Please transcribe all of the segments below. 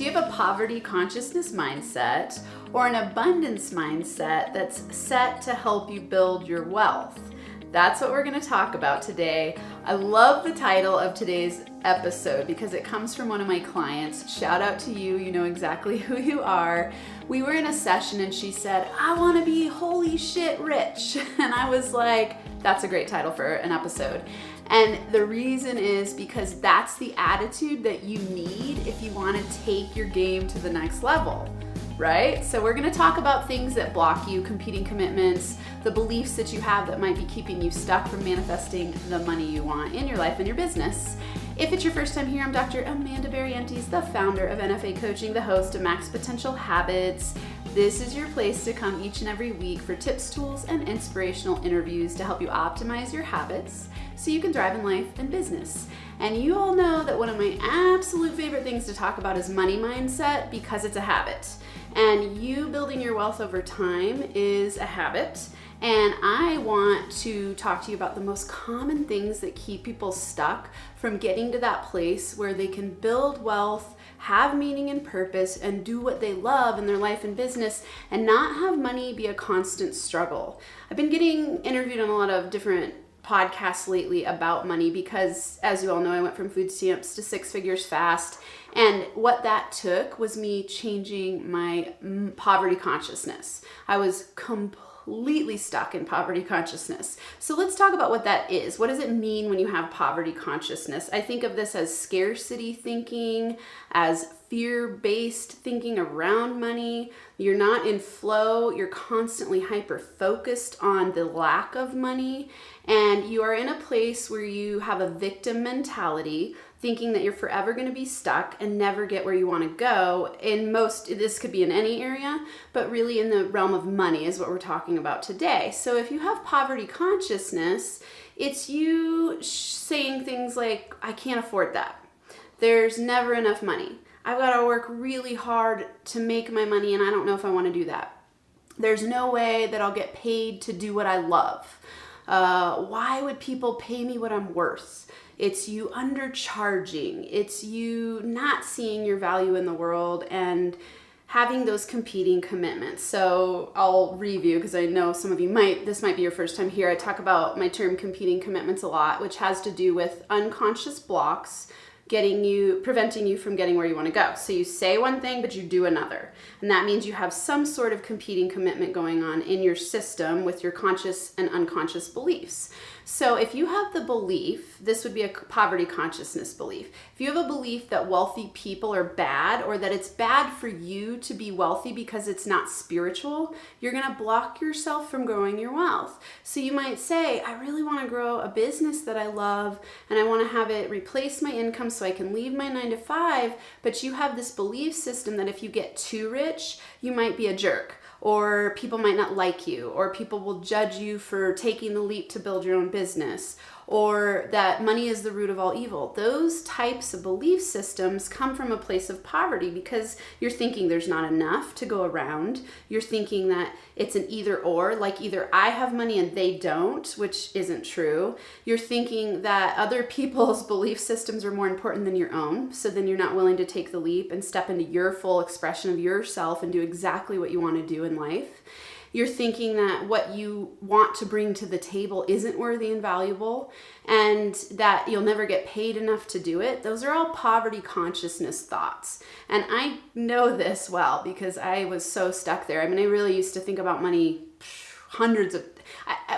Do you have a poverty consciousness mindset or an abundance mindset that's set to help you build your wealth? That's what we're going to talk about today. I love the title of today's episode because it comes from one of my clients. Shout out to you. You know exactly who you are. We were in a session and she said, I want to be holy shit rich. And I was like, that's a great title for an episode. And the reason is because that's the attitude that you need if you want to take your game to the next level, right? So we're going to talk about things that block you, competing commitments, the beliefs that you have that might be keeping you stuck from manifesting the money you want in your life and your business. If it's your first time here, I'm Dr. Amanda Barrientez, the founder of NFA Coaching, the host of Max Potential Habits. This is your place to come each and every week for tips, tools, and inspirational interviews to help you optimize your habits so you can thrive in life and business. And you all know that one of my absolute favorite things to talk about is money mindset because it's a habit. And you building your wealth over time is a habit. And I want to talk to you about the most common things that keep people stuck from getting to that place where they can build wealth, have meaning and purpose, and do what they love in their life and business, and not have money be a constant struggle. I've been getting interviewed on a lot of different podcasts lately about money because, as you all know, I went from food stamps to six figures fast. And what that took was me changing my poverty consciousness. I was completely stuck in poverty consciousness. So let's talk about what that is. What does it mean when you have poverty consciousness? I think of this as scarcity thinking, as fear-based thinking around money. You're not in flow. You're constantly hyper-focused on the lack of money. And you are in a place where you have a victim mentality, thinking that you're forever going to be stuck and never get where you want to go. This could be in any area, but really in the realm of money is what we're talking about today. So if you have poverty consciousness, it's you saying things like, I can't afford that. There's never enough money. I've got to work really hard to make my money and I don't know if I want to do that. There's no way that I'll get paid to do what I love. Why would people pay me what I'm worth? It's you undercharging. It's you not seeing your value in the world and having those competing commitments. So I'll review because I know some of you this might be your first time here. I talk about my term competing commitments a lot, which has to do with unconscious blocks preventing you from getting where you want to go. So you say one thing, but you do another. And that means you have some sort of competing commitment going on in your system with your conscious and unconscious beliefs. So if you have the belief, this would be a poverty consciousness belief. If you have a belief that wealthy people are bad or that it's bad for you to be wealthy because it's not spiritual, you're going to block yourself from growing your wealth. So you might say, I really want to grow a business that I love and I want to have it replace my income so I can leave my 9-to-5, but you have this belief system that if you get too rich, you might be a jerk. Or people might not like you, or people will judge you for taking the leap to build your own business, or that money is the root of all evil. Those types of belief systems come from a place of poverty because you're thinking there's not enough to go around. You're thinking that it's an either or, like either I have money and they don't, which isn't true. You're thinking that other people's belief systems are more important than your own, so then you're not willing to take the leap and step into your full expression of yourself and do exactly what you want to do in life. You're thinking that what you want to bring to the table isn't worthy and valuable and that you'll never get paid enough to do it. Those are all poverty consciousness thoughts. And I know this well because I was so stuck there. I mean, I really used to think about money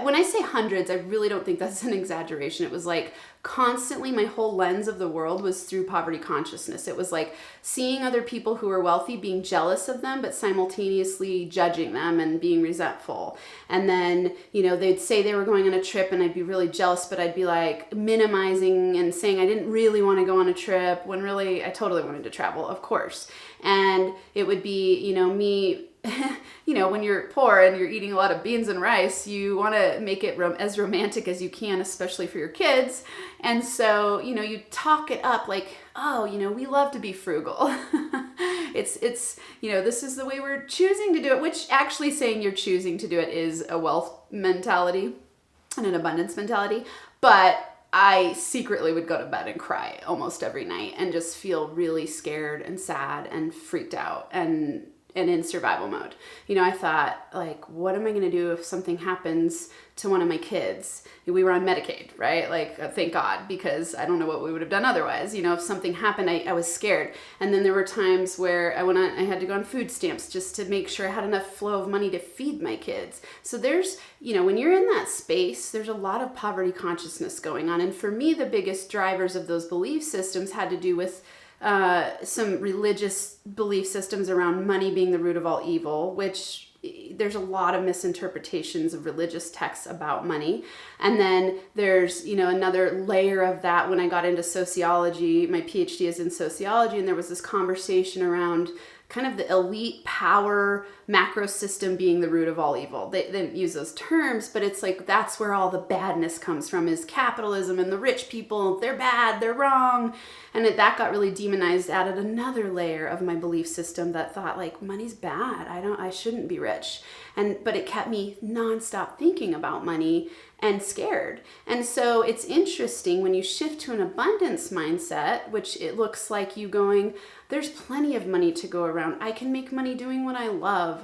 when I say hundreds, I really don't think that's an exaggeration. It was like constantly my whole lens of the world was through poverty consciousness. It was like seeing other people who were wealthy, being jealous of them, but simultaneously judging them and being resentful. And then, they'd say they were going on a trip and I'd be really jealous, but I'd be like minimizing and saying I didn't really want to go on a trip when really I totally wanted to travel, of course. And it would be, me when you're poor and you're eating a lot of beans and rice, you want to make it as romantic as you can, especially for your kids. And so, you talk it up like, oh, we love to be frugal. It's this is the way we're choosing to do it, which actually saying you're choosing to do it is a wealth mentality and an abundance mentality. But I secretly would go to bed and cry almost every night and just feel really scared and sad and freaked out and in survival mode. You know, I thought, like, what am I going to do if something happens to one of my kids? We were on Medicaid, right? Like, thank God, because I don't know what we would have done otherwise. You know, if something happened, I was scared. And then there were times where I had to go on food stamps just to make sure I had enough flow of money to feed my kids. So there's, you know, when you're in that space, there's a lot of poverty consciousness going on. And for me, the biggest drivers of those belief systems had to do with some religious belief systems around money being the root of all evil, which there's a lot of misinterpretations of religious texts about money. And then there's, you know, another layer of that when I got into sociology. My PhD is in sociology, and there was this conversation around kind of the elite power macro system being the root of all evil. They didn't use those terms, but it's like that's where all the badness comes from, is capitalism and the rich people. They're bad, they're wrong. And that got really demonized, added another layer of my belief system that thought, like, money's bad. I shouldn't be rich. But it kept me nonstop thinking about money and scared. And so it's interesting when you shift to an abundance mindset, which it looks like you going, there's plenty of money to go around. I can make money doing what I love.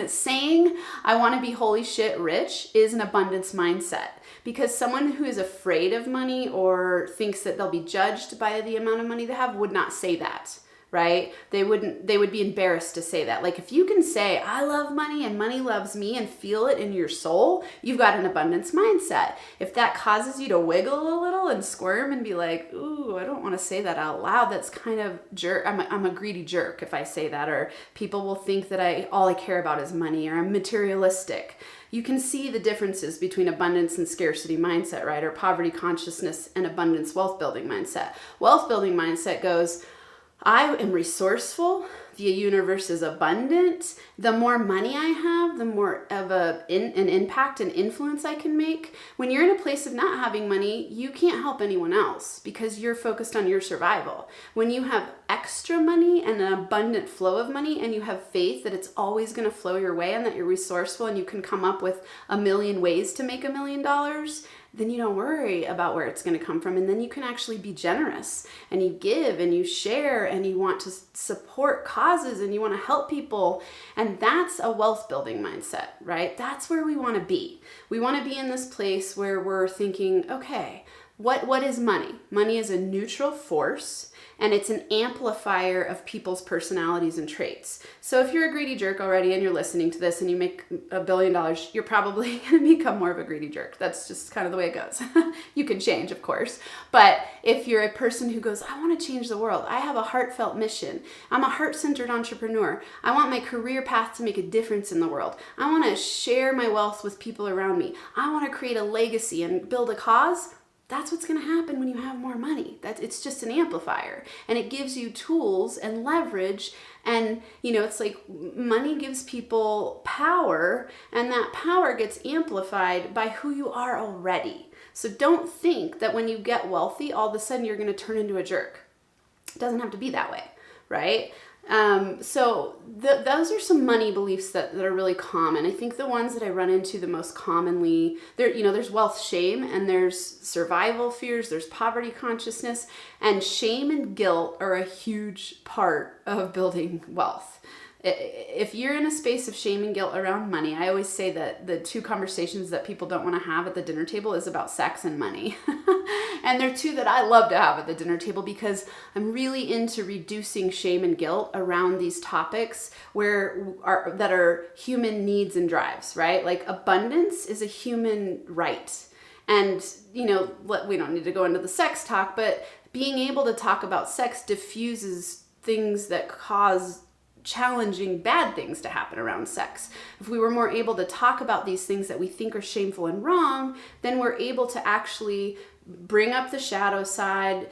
Saying I want to be holy shit rich is an abundance mindset, because someone who is afraid of money or thinks that they'll be judged by the amount of money they have would not say that. Right? They would be embarrassed to say that. Like, if you can say, I love money and money loves me, and feel it in your soul, you've got an abundance mindset. If that causes you to wiggle a little and squirm and be like, ooh, I don't want to say that out loud, that's kind of jerk. I'm a greedy jerk if I say that, or people will think that all I care about is money, or I'm materialistic. You can see the differences between abundance and scarcity mindset, right? Or poverty consciousness and abundance wealth building mindset. Wealth building mindset goes, I am resourceful. The universe is abundant. The more money I have, the more of an impact and influence I can make. When you're in a place of not having money, you can't help anyone else because you're focused on your survival. When you have extra money and an abundant flow of money, and you have faith that it's always going to flow your way and that you're resourceful and you can come up with 1,000,000 ways to make $1 million, then you don't worry about where it's going to come from. And then you can actually be generous, and you give and you share, and you want to support causes, and you want to help people. And that's a wealth building mindset, right? That's where we want to be. We want to be in this place where we're thinking, okay, what is money? Money is a neutral force, and it's an amplifier of people's personalities and traits. So if you're a greedy jerk already and you're listening to this and you make $1 billion, you're probably going to become more of a greedy jerk. That's just kind of the way it goes. You can change, of course. But if you're a person who goes, I want to change the world. I have a heartfelt mission. I'm a heart-centered entrepreneur. I want my career path to make a difference in the world. I want to share my wealth with people around me. I want to create a legacy and build a cause. That's what's going to happen when you have more money. It's just an amplifier, and it gives you tools and leverage. And, you know, it's like money gives people power, and that power gets amplified by who you are already. So don't think that when you get wealthy, all of a sudden you're going to turn into a jerk. It doesn't have to be that way, right? So those are some money beliefs that are really common. I think the ones that I run into the most commonly, there's wealth shame, and there's survival fears, there's poverty consciousness, and shame and guilt are a huge part of building wealth. If you're in a space of shame and guilt around money, I always say that the two conversations that people don't want to have at the dinner table is about sex and money. And they're two that I love to have at the dinner table, because I'm really into reducing shame and guilt around these topics that are human needs and drives, right? Like abundance is a human right. And, you know, we don't need to go into the sex talk, but being able to talk about sex diffuses things that cause challenging bad things to happen around sex. If we were more able to talk about these things that we think are shameful and wrong, then we're able to actually bring up the shadow side,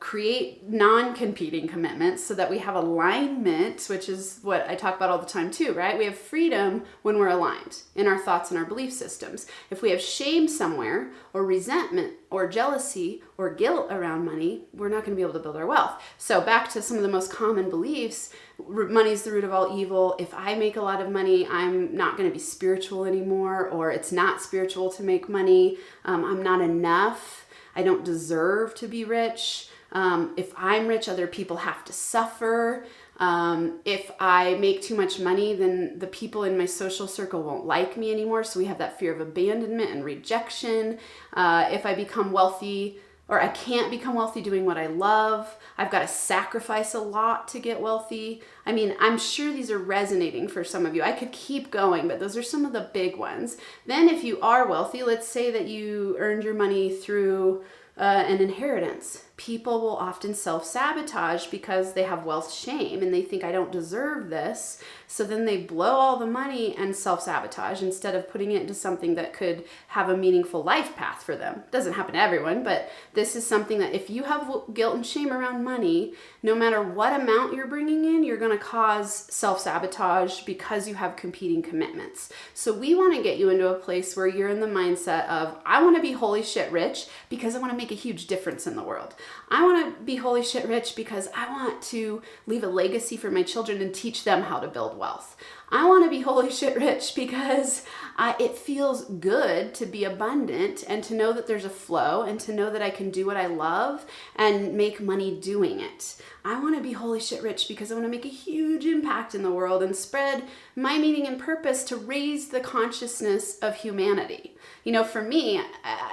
create non-competing commitments so that we have alignment, which is what I talk about all the time too, right? We have freedom when we're aligned in our thoughts and our belief systems. If we have shame somewhere, or resentment or jealousy or guilt around money, we're not going to be able to build our wealth. So back to some of the most common beliefs: money's the root of all evil. If I make a lot of money, I'm not going to be spiritual anymore, or it's not spiritual to make money. I'm not enough. I don't deserve to be rich. If I'm rich, other people have to suffer. If I make too much money, then the people in my social circle won't like me anymore. So we have that fear of abandonment and rejection. If I become wealthy, or I can't become wealthy doing what I love, I've got to sacrifice a lot to get wealthy. I mean, I'm sure these are resonating for some of you. I could keep going, but those are some of the big ones. Then if you are wealthy, let's say that you earned your money through an inheritance. People will often self-sabotage because they have wealth shame and they think, I don't deserve this. So then they blow all the money and self-sabotage instead of putting it into something that could have a meaningful life path for them. Doesn't happen to everyone, but this is something that if you have guilt and shame around money, no matter what amount you're bringing in, you're going to cause self-sabotage because you have competing commitments. So we want to get you into a place where you're in the mindset of, I want to be holy shit rich because I want to make a huge difference in the world. I want to be holy shit rich because I want to leave a legacy for my children and teach them how to build wealth. I want to be holy shit rich because it feels good to be abundant and to know that there's a flow and to know that I can do what I love and make money doing it. I want to be holy shit rich because I want to make a huge impact in the world and spread my meaning and purpose to raise the consciousness of humanity. You know, for me,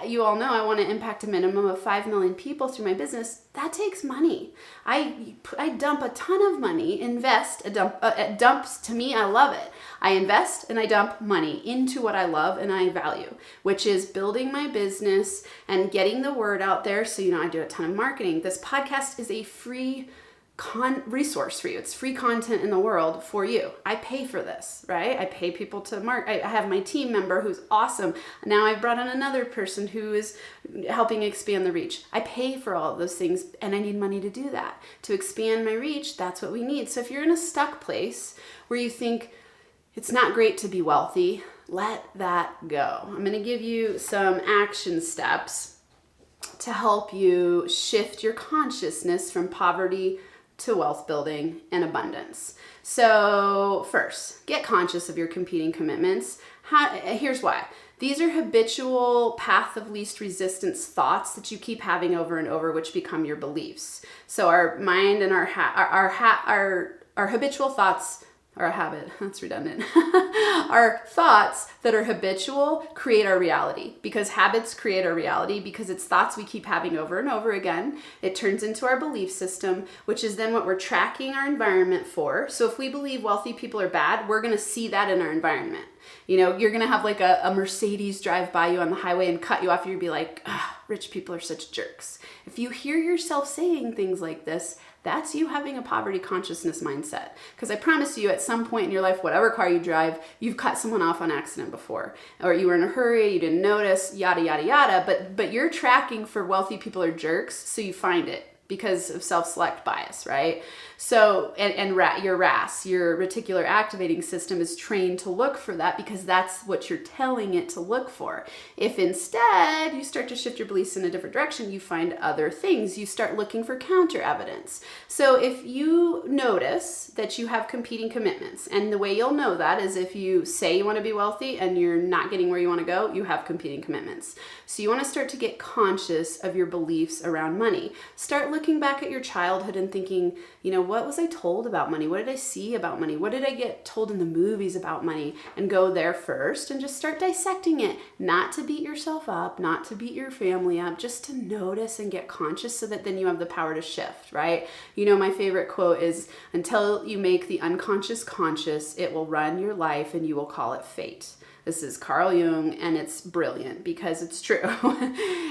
you all know I want to impact a minimum of 5 million people through my business. That takes money. I dump a ton of money, it dumps to me, I love it. I invest and I dump money into what I love and I value, which is building my business and getting the word out there. So, you know, I do a ton of marketing. This podcast is a free resource for you. It's free content in the world for you. I pay for this, right? I pay people to market. I have my team member who's awesome. Now I've brought in another person who is helping expand the reach. I pay for all of those things and I need money to do that. To expand my reach, that's what we need. So if you're in a stuck place where you think it's not great to be wealthy, let that go. I'm going to give you some action steps to help you shift your consciousness from poverty to wealth building and abundance. So first, get conscious of your competing commitments. Here's why. These are habitual path of least resistance thoughts that you keep having over and over, which become your beliefs. So our mind and our habitual thoughts are a habit. That's redundant. Our thoughts that are habitual create our reality, because habits create our reality, because it's thoughts we keep having over and over again. It turns into our belief system, which is then what we're tracking our environment for. So if we believe wealthy people are bad, we're going to see that in our environment. You know, you're going to have like a Mercedes drive by you on the highway and cut you off. You'd be like, rich people are such jerks. If you hear yourself saying things like this, that's you having a poverty consciousness mindset. Because I promise you, at some point in your life, whatever car you drive, you've cut someone off on accident before. Or you were in a hurry, you didn't notice, yada, yada, yada. But you're tracking for wealthy people are jerks, so you find it because of self-select bias, right? So, your RAS, your reticular activating system, is trained to look for that because that's what you're telling it to look for. If instead you start to shift your beliefs in a different direction, you find other things. You start looking for counter evidence. So if you notice that you have competing commitments, and the way you'll know that is if you say you want to be wealthy and you're not getting where you want to go, you have competing commitments. So you want to start to get conscious of your beliefs around money. Start looking back at your childhood and thinking, you know, what was I told about money? What did I see about money? What did I get told in the movies about money? And go there first and just start dissecting it. Not to beat yourself up, not to beat your family up, just to notice and get conscious so that then you have the power to shift, right? You know, my favorite quote is, until you make the unconscious conscious, it will run your life and you will call it fate. This is Carl Jung, and it's brilliant because it's true.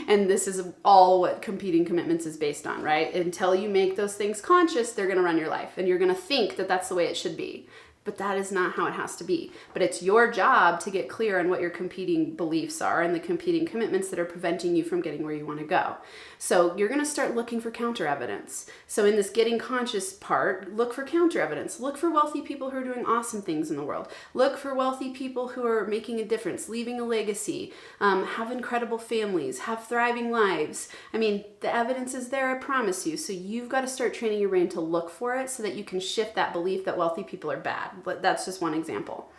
And this is all what competing commitments is based on, right? Until you make those things conscious, they're going to run your life, and you're going to think that that's the way it should be. But that is not how it has to be. But it's your job to get clear on what your competing beliefs are and the competing commitments that are preventing you from getting where you want to go. So you're going to start looking for counter evidence. So in this getting conscious part, look for counter evidence. Look for wealthy people who are doing awesome things in the world. Look for wealthy people who are making a difference, leaving a legacy, have incredible families, have thriving lives. I mean, the evidence is there, I promise you. So you've got to start training your brain to look for it so that you can shift that belief that wealthy people are bad. But that's just one example.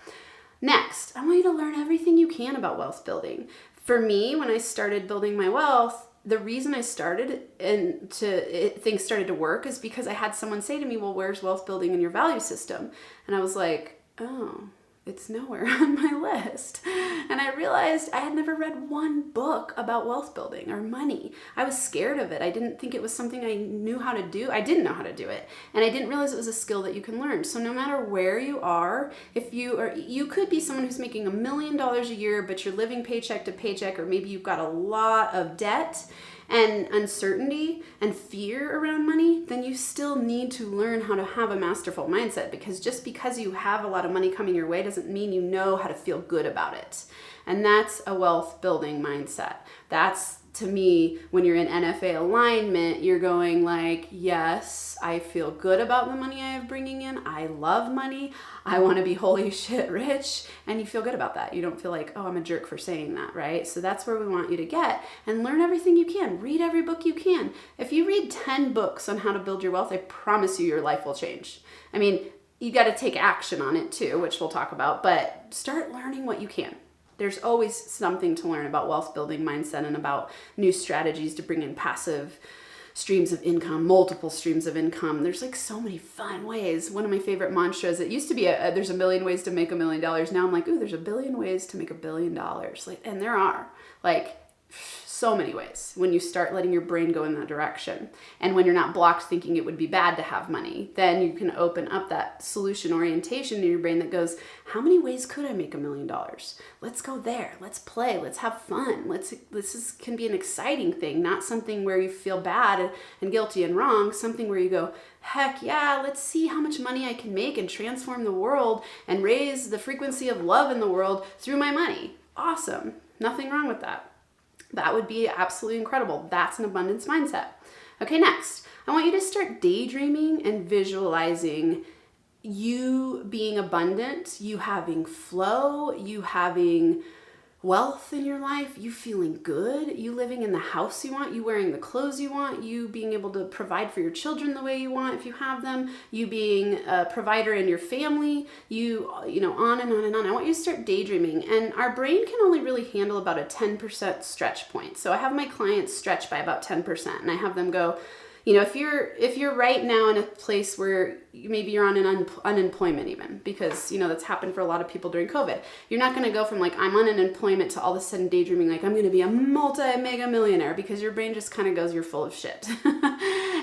Next, I want you to learn everything you can about wealth building. For me, when I started building my wealth, the reason I started things started to work is because I had someone say to me, well, where's wealth building in your value system? And I was like, oh, it's nowhere on my list. And I realized I had never read one book about wealth building or money. I was scared of it. I didn't think it was something I knew how to do. I didn't know how to do it. And I didn't realize it was a skill that you can learn. So no matter where you are, you could be someone who's making $1 million a year, but you're living paycheck to paycheck, or maybe you've got a lot of debt and uncertainty and fear around money, then you still need to learn how to have a masterful mindset, because just because you have a lot of money coming your way doesn't mean you know how to feel good about it. And that's a wealth building mindset. That's, to me, when you're in NFA alignment, you're going like, yes, I feel good about the money I have bringing in. I love money. I want to be holy shit rich. And you feel good about that. You don't feel like, oh, I'm a jerk for saying that, right? So that's where we want you to get, and learn everything you can. Read every book you can. If you read 10 books on how to build your wealth, I promise you your life will change. I mean, you got to take action on it too, which we'll talk about, but start learning what you can. There's always something to learn about wealth building mindset and about new strategies to bring in passive streams of income, multiple streams of income. There's like so many fun ways. One of my favorite mantras, it used to be there's 1 million ways to make $1 million. Now I'm like, ooh, there's 1 billion ways to make $1 billion. Like, and there are like so many ways when you start letting your brain go in that direction. And when you're not blocked thinking it would be bad to have money, then you can open up that solution orientation in your brain that goes, how many ways could I make $1 million? Let's go there. Let's play. Let's have fun. Can be an exciting thing, not something where you feel bad and guilty and wrong, something where you go, heck yeah, let's see how much money I can make and transform the world and raise the frequency of love in the world through my money. Awesome. Nothing wrong with that. That would be absolutely incredible. That's an abundance mindset. Okay, next, I want you to start daydreaming and visualizing you being abundant, you having flow, you having wealth in your life, you feeling good, you living in the house you want, you wearing the clothes you want, you being able to provide for your children the way you want if you have them, you being a provider in your family, you know, on and on and on. I want you to start daydreaming, and our brain can only really handle about a 10% stretch point. So I have my clients stretch by about 10%, and I have them go, you know, if you're right now in a place where maybe you're on an unemployment even, because, you know, that's happened for a lot of people during COVID. You're not going to go from like, I'm on unemployment to all of a sudden daydreaming like I'm going to be a multi-mega millionaire, because your brain just kind of goes, you're full of shit.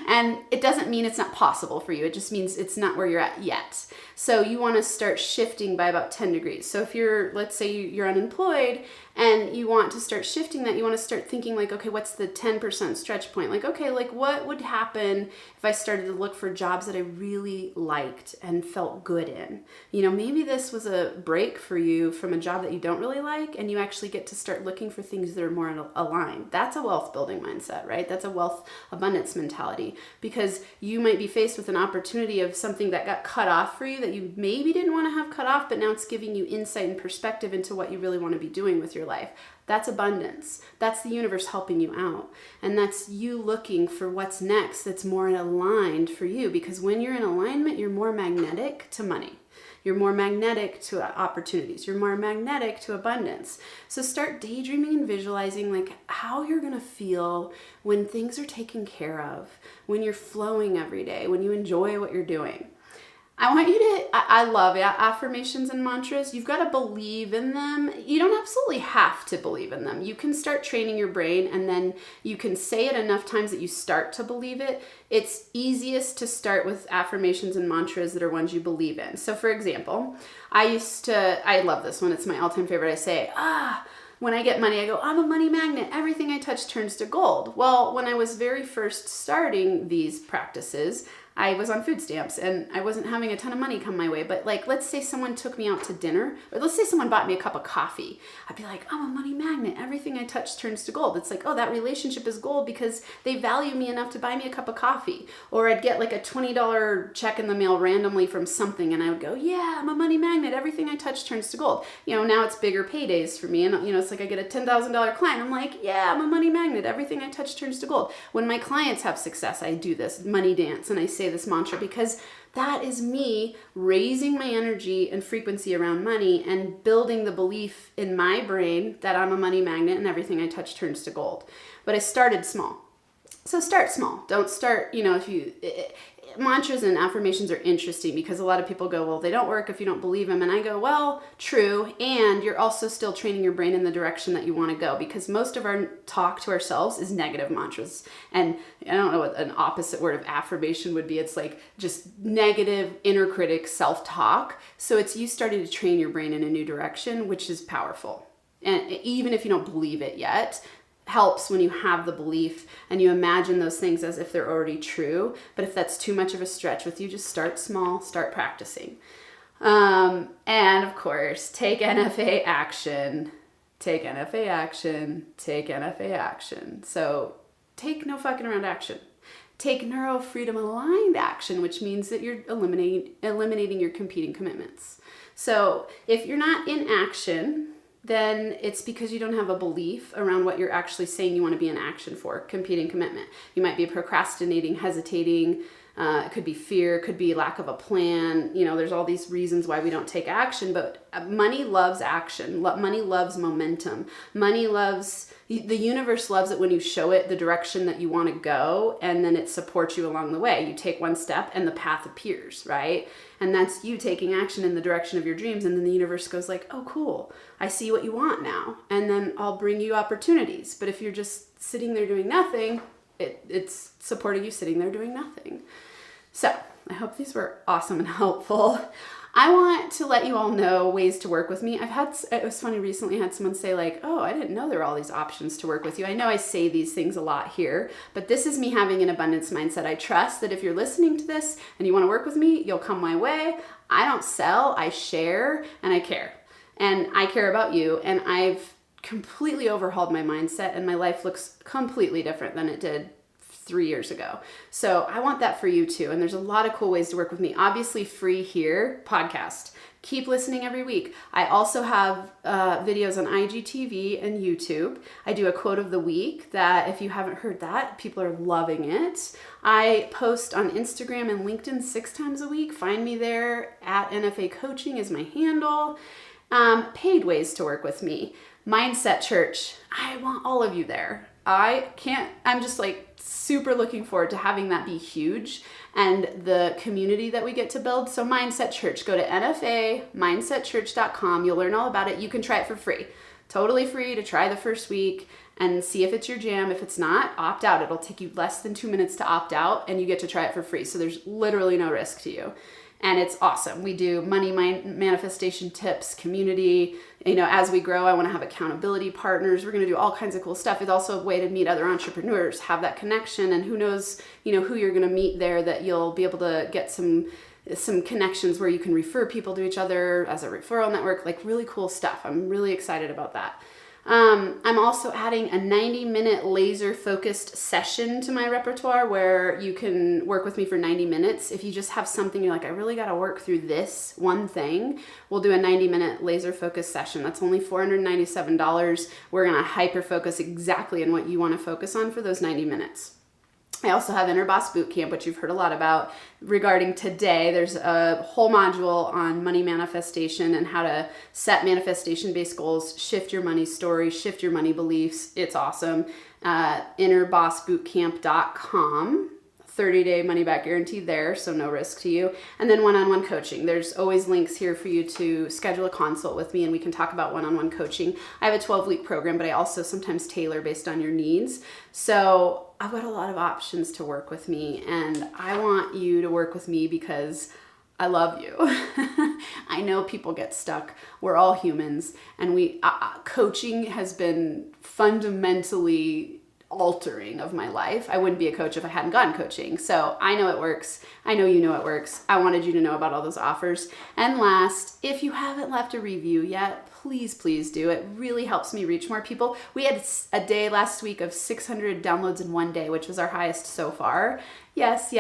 And it doesn't mean it's not possible for you. It just means it's not where you're at yet. So you want to start shifting by about 10 degrees. So if let's say you're unemployed and you want to start shifting that, you want to start thinking like, okay, what's the 10% stretch point? Like, okay, like what would happen if I started to look for jobs that I really liked and felt good in? You know, maybe this was a break for you from a job that you don't really like, and you actually get to start looking for things that are more aligned. That's a wealth building mindset, right? That's a wealth abundance mentality, because you might be faced with an opportunity of something that got cut off for you that you maybe didn't want to have cut off, but now it's giving you insight and perspective into what you really want to be doing with your life. That's abundance. That's the universe helping you out. And that's you looking for what's next that's more aligned for you, because when you're in alignment, you're more magnetic to money. You're more magnetic to opportunities. You're more magnetic to abundance. So start daydreaming and visualizing like how you're going to feel when things are taken care of, when you're flowing every day, when you enjoy what you're doing. I want you to, I love affirmations and mantras. You've got to believe in them. You don't absolutely have to believe in them. You can start training your brain, and then you can say it enough times that you start to believe it. It's easiest to start with affirmations and mantras that are ones you believe in. So for example, I love this one. It's my all-time favorite. I say, when I get money, I go, I'm a money magnet. Everything I touch turns to gold. Well, when I was very first starting these practices, I was on food stamps and I wasn't having a ton of money come my way. But like, let's say someone took me out to dinner, or let's say someone bought me a cup of coffee. I'd be like, I'm a money magnet. Everything I touch turns to gold. It's like, oh, that relationship is gold because they value me enough to buy me a cup of coffee. Or I'd get like a $20 check in the mail randomly from something, and I would go, yeah, I'm a money magnet. Everything I touch turns to gold. You know, now it's bigger paydays for me. And, you know, it's like I get a $10,000 client. I'm like, yeah, I'm a money magnet. Everything I touch turns to gold. When my clients have success, I do this money dance and I say, say this mantra because that is me raising my energy and frequency around money and building the belief in my brain that I'm a money magnet and everything I touch turns to gold. But I started small. So start small. Don't start, mantras and affirmations are interesting because a lot of people go, well, they don't work if you don't believe them. And I go, well, true. And you're also still training your brain in the direction that you want to go, because most of our talk to ourselves is negative mantras. And I don't know what an opposite word of affirmation would be. It's like just negative inner critic self-talk. So it's you starting to train your brain in a new direction, which is powerful. And even if you don't believe it yet, helps when you have the belief and you imagine those things as if they're already true. But if that's too much of a stretch with you, just start small, start practicing. And of course, take NFA action, take NFA action, take NFA action. So take no fucking around action. Take neuro freedom aligned action, which means that you're eliminating your competing commitments. So if you're not in action, then it's because you don't have a belief around what you're actually saying you want to be in action for, competing commitment. You might be procrastinating, hesitating. It could be fear, it could be lack of a plan. There's all these reasons why we don't take action, but money loves action. Money loves momentum. The universe loves it when you show it the direction that you want to go, and then it supports you along the way. You take one step and the path appears, right? And that's you taking action in the direction of your dreams. And then the universe goes like, oh, cool. I see what you want now. And then I'll bring you opportunities. But if you're just sitting there doing nothing, it's supporting you sitting there doing nothing. So I hope these were awesome and helpful. I want to let you all know ways to work with me. It was funny, recently I had someone say like, oh, I didn't know there were all these options to work with you. I know I say these things a lot here, but this is me having an abundance mindset. I trust that if you're listening to this and you want to work with me, you'll come my way. I don't sell, I share, and I care. And I care about you, and I've completely overhauled my mindset, and my life looks completely different than it did 3 years ago. So I want that for you too. And there's a lot of cool ways to work with me. Obviously free here, podcast. Keep listening every week. I also have videos on IGTV and YouTube. I do a quote of the week that if you haven't heard that, people are loving it. I post on Instagram and LinkedIn 6 times a week. Find me there at NFA Coaching is my handle. Paid ways to work with me. Mindset Church. I want all of you there. I'm just like super looking forward to having that be huge and the community that we get to build. So Mindset Church, go to nfamindsetchurch.com. You'll learn all about it. You can try it for free, totally free to try the first week and see if it's your jam. If it's not, opt out. It'll take you less than 2 minutes to opt out and you get to try it for free. So there's literally no risk to you. And it's awesome. We do money manifestation tips, community. As we grow, I want to have accountability partners. We're going to do all kinds of cool stuff. It's also a way to meet other entrepreneurs, have that connection, and who knows, who you're going to meet there that you'll be able to get some connections where you can refer people to each other as a referral network, like really cool stuff. I'm really excited about that. I'm also adding a 90-minute laser focused session to my repertoire where you can work with me for 90 minutes. If you just have something you're like, I really got to work through this one thing, we'll do a 90-minute laser focused session. That's only $497. We're going to hyper focus exactly on what you want to focus on for those 90 minutes. I also have Inner Boss Bootcamp, which you've heard a lot about regarding today. There's a whole module on money manifestation and how to set manifestation-based goals, shift your money story, shift your money beliefs. It's awesome. innerbossbootcamp.com. 30-day money-back guarantee there, so no risk to you. And then one-on-one coaching. There's always links here for you to schedule a consult with me and we can talk about one-on-one coaching. I have a 12-week program, but I also sometimes tailor based on your needs. So I've got a lot of options to work with me, and I want you to work with me because I love you. I know people get stuck. We're all humans, and coaching has been fundamentally altering of my life. I wouldn't be a coach if I hadn't gotten coaching. So I know it works. I know you know it works. I wanted you to know about all those offers. And last, if you haven't left a review yet, please do. It really helps me reach more people. We had a day last week of 600 downloads in one day, which was our highest so far. Yes.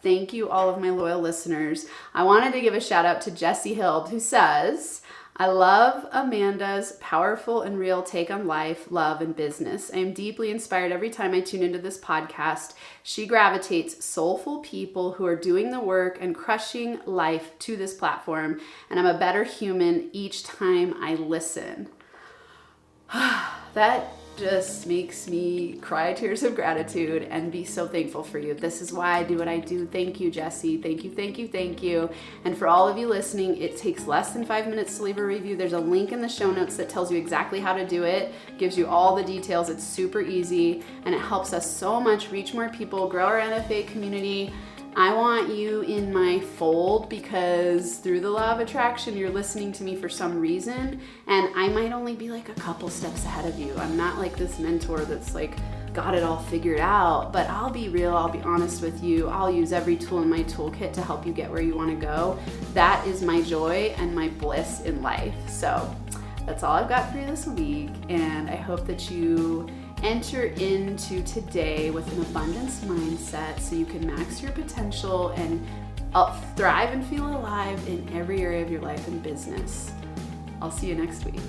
Thank you, all of my loyal listeners. I wanted to give a shout out to Jessie Hild, who says, I love Amanda's powerful and real take on life, love, and business. I am deeply inspired every time I tune into this podcast. She gravitates soulful people who are doing the work and crushing life to this platform, and I'm a better human each time I listen. That just makes me cry tears of gratitude and be so thankful for you. This is why I do what I do. Thank you, Jessie. Thank you, thank you, thank you. And for all of you listening, it takes less than 5 minutes to leave a review. There's a link in the show notes that tells you exactly how to do it, gives you all the details. It's super easy, and it helps us so much reach more people, grow our NFA community. I want you in my fold because through the law of attraction, you're listening to me for some reason, and I might only be like a couple steps ahead of you. I'm not like this mentor that's like got it all figured out, but I'll be real, I'll be honest with you. I'll use every tool in my toolkit to help you get where you want to go. That is my joy and my bliss in life. So that's all I've got for you this week, and I hope that you enter into today with an abundance mindset so you can max your potential and thrive and feel alive in every area of your life and business. I'll see you next week.